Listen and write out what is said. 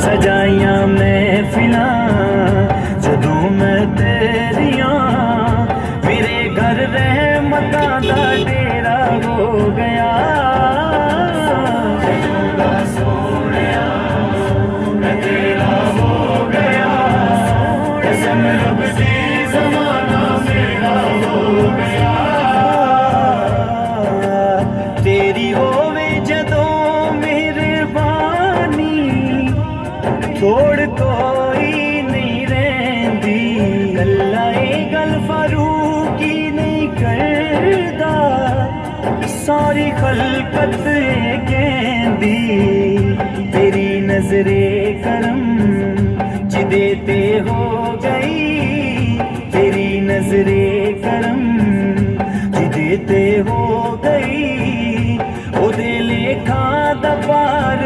सजाइयां महफिलां जदों मैं तेरियां मेरे घर रहमतां दा डेरा हो गया सोनिया मैं तेरा हो गया कसम रब दी ज़माना मेरा हो गया तेरी होवे जदों मेहरबानी थोड़ कोई नहीं रहंदी गल्ला गल फारूकी नहीं करदा सारी खलकत कहंदी तेरी नजरे करम जिदे ते हो गई तेरी नजरे करम जिदे ते हो गई ओदे लेखा दा पार